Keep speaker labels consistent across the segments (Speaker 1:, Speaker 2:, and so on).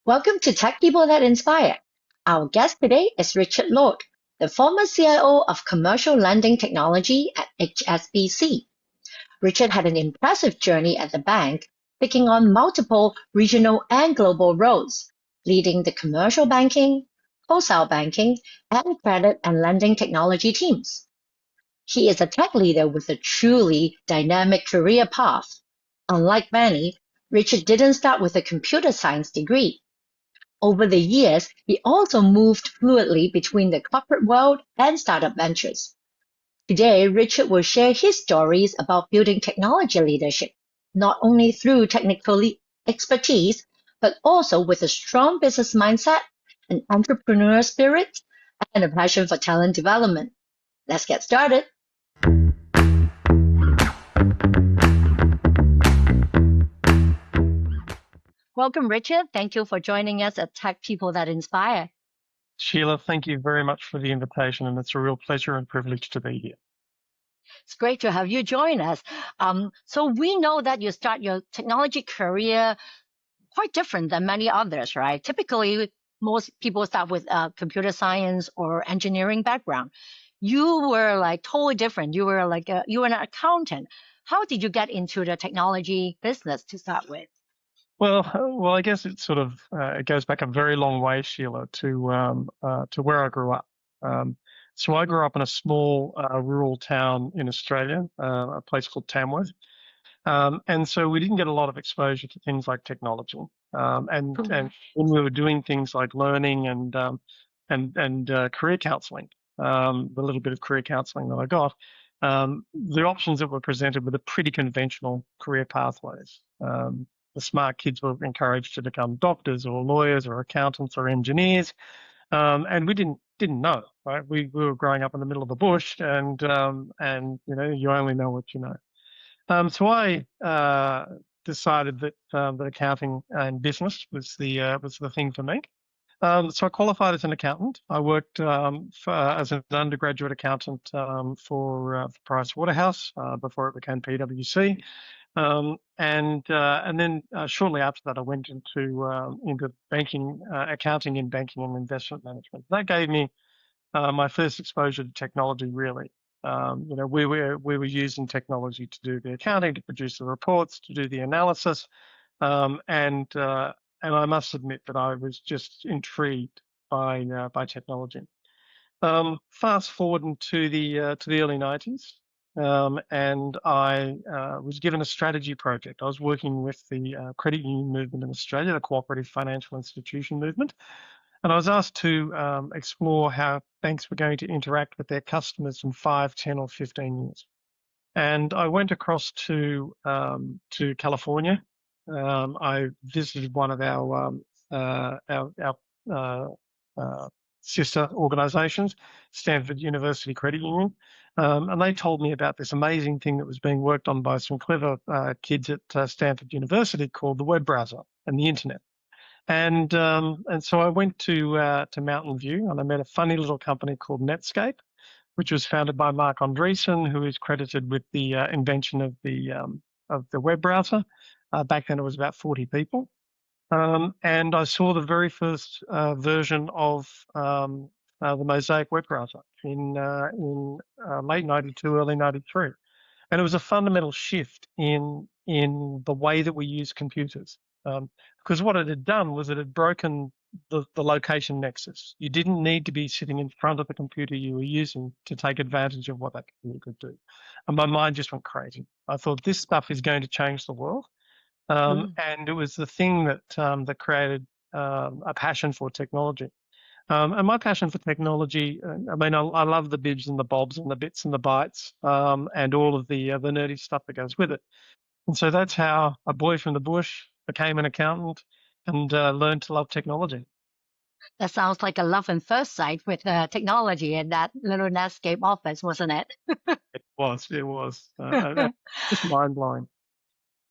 Speaker 1: Welcome to Tech People That Inspire. Our guest today is Richard Lord, the former CIO of Commercial Lending Technology at HSBC. Richard had an impressive journey at the bank, taking on multiple regional and global roles, leading the commercial banking, wholesale banking, and credit and lending technology teams. He is a tech leader with a truly dynamic career path. Unlike many, Richard didn't start with a computer science degree. Over the years, he also moved fluidly between the corporate world and startup ventures. Today, Richard will share his stories about building technology leadership, not only through technical expertise, but also with a strong business mindset, an entrepreneurial spirit, and a passion for talent development. Let's get started. Welcome, Richard. Thank you for joining us at Tech People That Inspire.
Speaker 2: Sheila, thank you very much for the invitation, and it's a real pleasure and privilege to be here.
Speaker 1: It's great to have you join us. So we know that you start your technology career quite different than many others, right? Typically, most people start with computer science or engineering background. You were like totally different. You were you were an accountant. How did you get into the technology business to start with?
Speaker 2: Well, I guess it goes back a very long way, Sheila, to where I grew up. So I grew up in a small rural town in Australia, a place called Tamworth, and so we didn't get a lot of exposure to things like technology. And when we were doing things like learning and career counselling, the little bit of career counselling that I got, the options that were presented were the pretty conventional career pathways. The smart kids were encouraged to become doctors or lawyers or accountants or engineers, and we didn't know, right? We were growing up in the middle of the bush, and you only know what you know. So I decided that accounting and business was the thing for me. So I qualified as an accountant. I worked as an undergraduate accountant for Price Waterhouse before it became PwC. And then shortly after that, I went into banking, accounting in banking and investment management. That gave me my first exposure to technology, really. We were using technology to do the accounting, to produce the reports, to do the analysis, and I must admit that I was just intrigued by technology. Fast forward into the early 90s, and I was given a strategy project. I was working with the credit union movement in Australia, the cooperative financial institution movement, and I was asked to explore how banks were going to interact with their customers in 5, 10, or 15 years. And I went across to California. I visited one of our sister organisations, Stanford University Credit Union, and they told me about this amazing thing that was being worked on by some clever kids at Stanford University called the web browser and the internet. And so I went to Mountain View, and I met a funny little company called Netscape, which was founded by Marc Andreessen, who is credited with the invention of the web browser. Back then, it was about 40 people, and I saw the very first version of the Mosaic web browser in late '92, early '93, and it was a fundamental shift in the way that we use computers. Because what it had done was it had broken the location nexus. You didn't need to be sitting in front of the computer you were using to take advantage of what that computer could do. And my mind just went crazy. I thought this stuff is going to change the world. And it was the thing that created a passion for technology. And my passion for technology, I love the bibs and the bobs and the bits and the bytes and all of the nerdy stuff that goes with it. And so that's how a boy from the bush became an accountant and learned to love technology.
Speaker 1: That sounds like a love and first sight with technology in that little Netscape office, wasn't it?
Speaker 2: It was just mind blowing.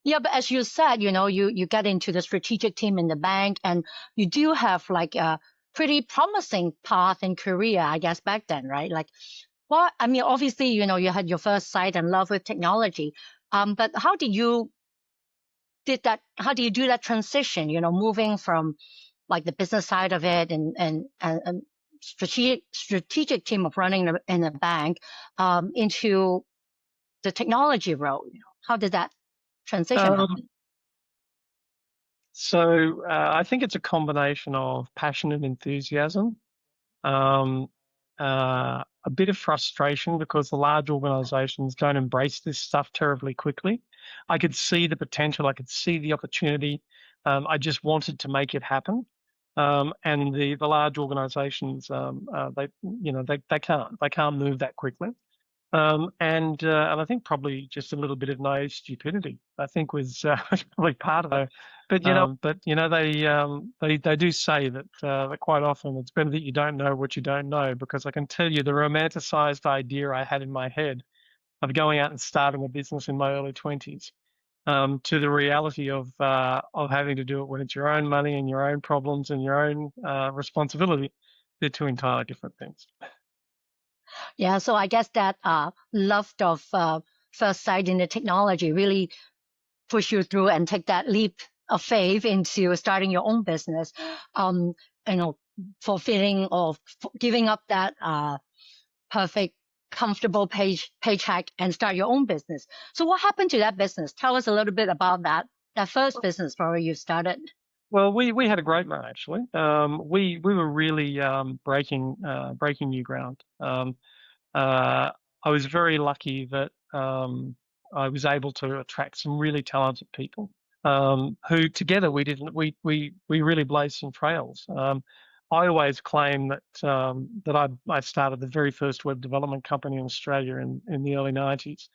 Speaker 1: Yeah, but as you said, you get into the strategic team in the bank, and you do have like a pretty promising path in career, I guess, back then, right? Obviously, you had your first sight and love with technology. But how do you do that transition, moving from
Speaker 3: like the business side of it and strategic team of running in a bank into the technology role? How did that transition happen?
Speaker 2: So I think it's a combination of passion and enthusiasm, um, a bit of frustration because the large organizations don't embrace this stuff terribly quickly. I could see the potential. I could see the opportunity. I just wanted to make it happen. And the large organizations, they can't move that quickly. And I think probably just a little bit of naive stupidity, I think was probably part of it. But they do say that quite often it's better that you don't know what you don't know, because I can tell you the romanticized idea I had in my head of going out and starting a business in my early 20s, to the reality of having to do it when it's your own money and your own problems and your own responsibility. They're two entirely different things.
Speaker 3: Yeah, so I guess that love of first sight in the technology really push you through and take that leap of faith into starting your own business. Um, fulfilling or giving up that perfect, comfortable paycheck and start your own business. So what happened to that business? Tell us a little bit about that first business probably you started.
Speaker 2: Well, we had a great run actually. We were really breaking new ground. I was very lucky that I was able to attract some really talented people who together we really blazed some trails. I always claim that I started the very first web development company in Australia in the early 90s.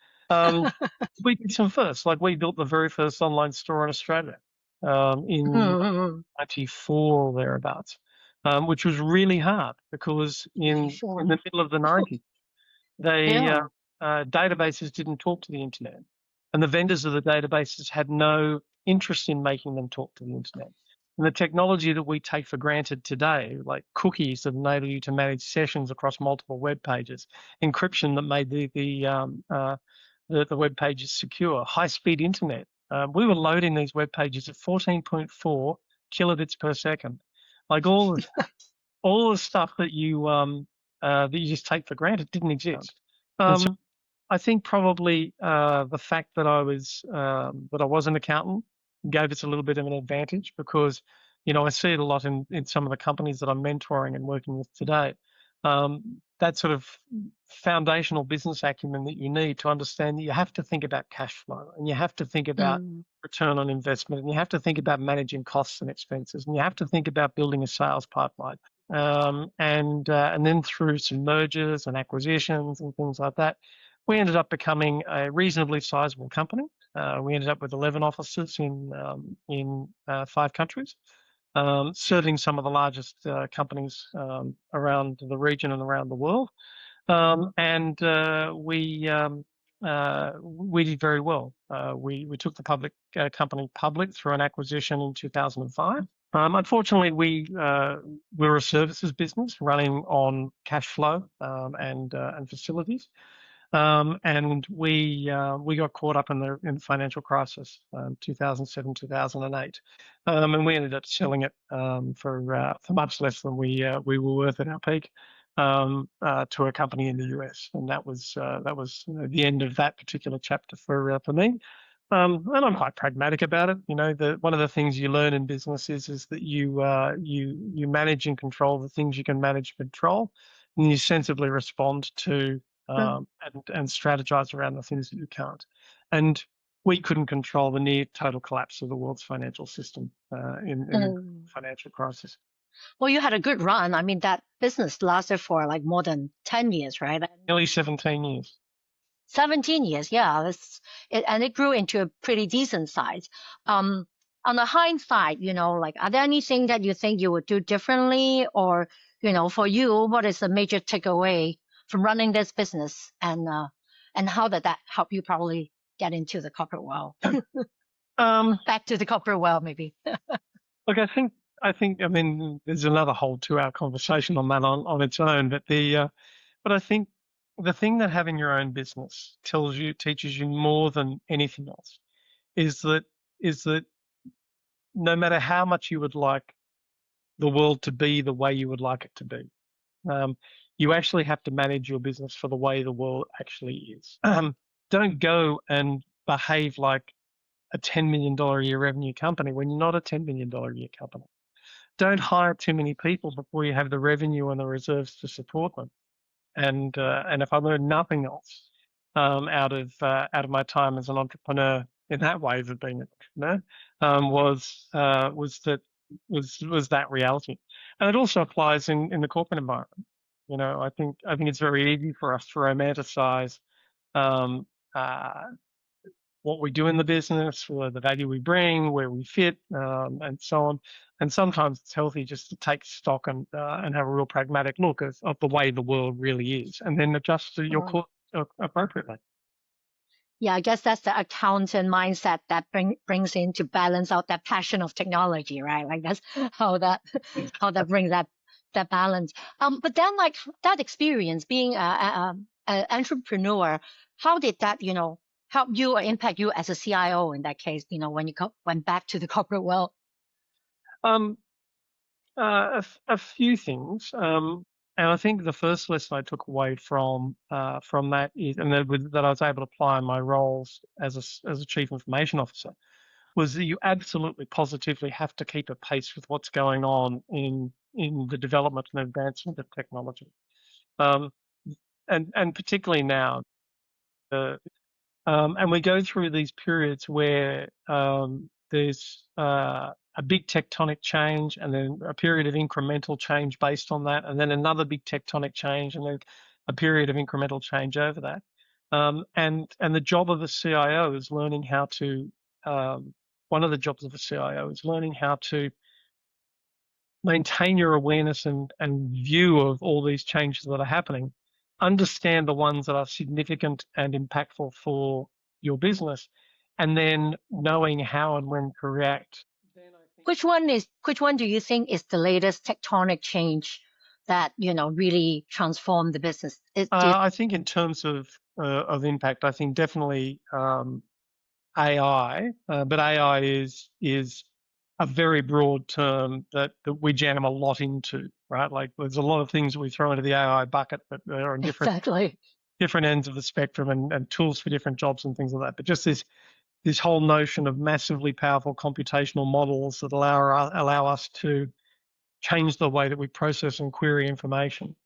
Speaker 2: We did some firsts, like we built the very first online store in Australia in 94 or thereabouts, which was really hard because in the middle of the 90s, databases didn't talk to the internet, and the vendors of the databases had no interest in making them talk to the internet. And the technology that we take for granted today, like cookies that enable you to manage sessions across multiple web pages, encryption that made the web pages secure, high-speed internet. We were loading these web pages at 14.4 kilobits per second, like all the stuff that you just take for granted didn't exist. So I think probably the fact that I was an accountant gave us a little bit of an advantage, because I see it a lot in some of the companies that I'm mentoring and working with today. That sort of foundational business acumen that you need to understand that you have to think about cash flow, and you have to think about return on investment, and you have to think about managing costs and expenses, and you have to think about building a sales pipeline. And then through some mergers and acquisitions and things like that, we ended up becoming a reasonably sizable company. We ended up with 11 offices in 5 countries, serving some of the largest companies around the region and around the world. And we did very well. We took the company public through an acquisition in 2005. Unfortunately, we were a services business running on cash flow and facilities. And we got caught up in the financial crisis, 2007, 2008, and we ended up selling it for much less than we were worth at our peak, to a company in the US, and that was the end of that particular chapter for me. And I'm quite pragmatic about it. One of the things you learn in business is that you manage and control the things you can manage and control, and you sensibly respond to and strategize around the things that you can't. And we couldn't control the near total collapse of the world's financial system in the financial crisis.
Speaker 3: Well, you had a good run. I mean, that business lasted for like more than 10 years, right?
Speaker 2: Nearly 17 years.
Speaker 3: 17 years, yeah. And it grew into a pretty decent size. On the hindsight, like, are there anything that you think you would do differently? Or, for you, what is the major takeaway from running this business? And how did that help you probably get into the corporate world? Back to the corporate world, maybe.
Speaker 2: Look, I mean, there's another whole 2-hour conversation on that on its own, but I think the thing that having your own business teaches you more than anything else is that no matter how much you would like the world to be the way you would like it to be. You actually have to manage your business for the way the world actually is. Don't go and behave like a $10 million a year revenue company when you're not a $10 million a year company. Don't hire too many people before you have the revenue and the reserves to support them. And if I learned nothing else out of my time as an entrepreneur in that way of being an entrepreneur, was that reality. And it also applies in the corporate environment. I think it's very easy for us to romanticize what we do in the business, the value we bring, where we fit, and so on. And sometimes it's healthy just to take stock and have a real pragmatic look of the way the world really is, and then adjust to your course appropriately.
Speaker 3: Yeah, I guess that's the accountant mindset that brings in to balance out that passion of technology, right? Like that's how that brings that balance. But then like that experience being an entrepreneur, how did that help you or impact you as a CIO in that case? When you went back to the corporate world.
Speaker 2: A few things. And I think the first lesson I took away from that is, and that I was able to apply in my roles as a chief information officer, was that you absolutely positively have to keep a pace with what's going on in the development and advancement of technology, and particularly now. And we go through these periods where there's a big tectonic change, and then a period of incremental change based on that, and then another big tectonic change, and then a period of incremental change over that. And the job of a CIO is learning how to. One of the jobs of a CIO is learning how to maintain your awareness and view of all these changes that are happening. Understand the ones that are significant and impactful for your business, and then knowing how and when to react.
Speaker 3: Which one do you think is the latest tectonic change that really transformed the business?
Speaker 2: I think in terms of impact, I think definitely AI, but AI is a very broad term that we jam a lot into, right? Like there's a lot of things we throw into the AI bucket, but they're on different ends of the spectrum, and tools for different jobs and things like that. But just this whole notion of massively powerful computational models that allow us to change the way that we process and query information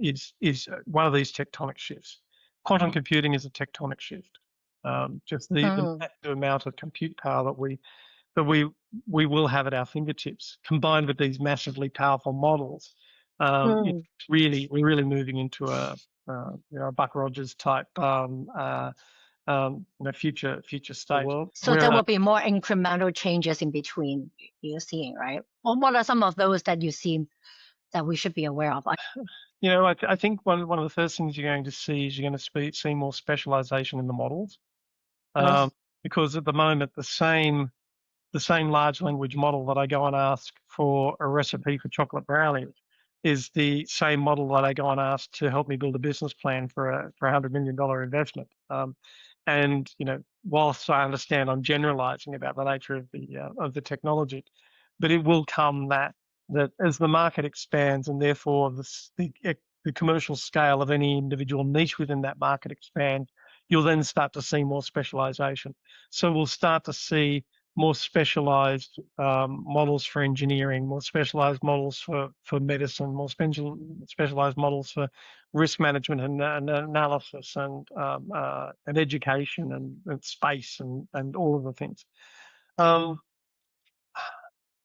Speaker 2: is one of these tectonic shifts. Quantum computing is a tectonic shift. Just the amount of compute power that we will have at our fingertips, combined with these massively powerful models. We're really moving into a Buck Rogers type future state.
Speaker 3: So there will be more incremental changes in between you're seeing, right? Or what are some of those that you see that we should be aware of?
Speaker 2: I think one of the first things you're going to see is you're going to see more specialization in the models, because at the moment the same large language model that I go and ask for a recipe for chocolate brownie is the same model that I go and ask to help me build a business plan for a $100 million investment. And whilst I understand I'm generalizing about the nature of the technology, but it will come that as the market expands, and therefore the commercial scale of any individual niche within that market expands, you'll then start to see more specialization. So we'll start to see more specialized models for engineering, more specialized models for medicine, more specialized models for risk management and analysis and education and space and all of the things.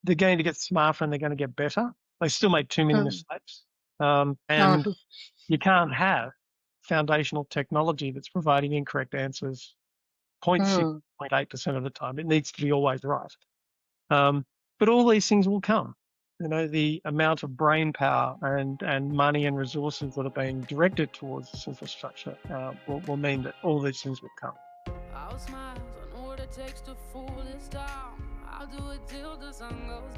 Speaker 2: They're going to get smarter and they're going to get better. They still make too many mistakes. And you can't have foundational technology that's providing incorrect answers 0.6, 0.8% of the time. It needs to be always right. But all these things will come. The amount of brain power and money and resources that are being directed towards this infrastructure will mean that all these things will come. I'll smile, I know what it takes to fool this town. I'll do it till the sun goes down.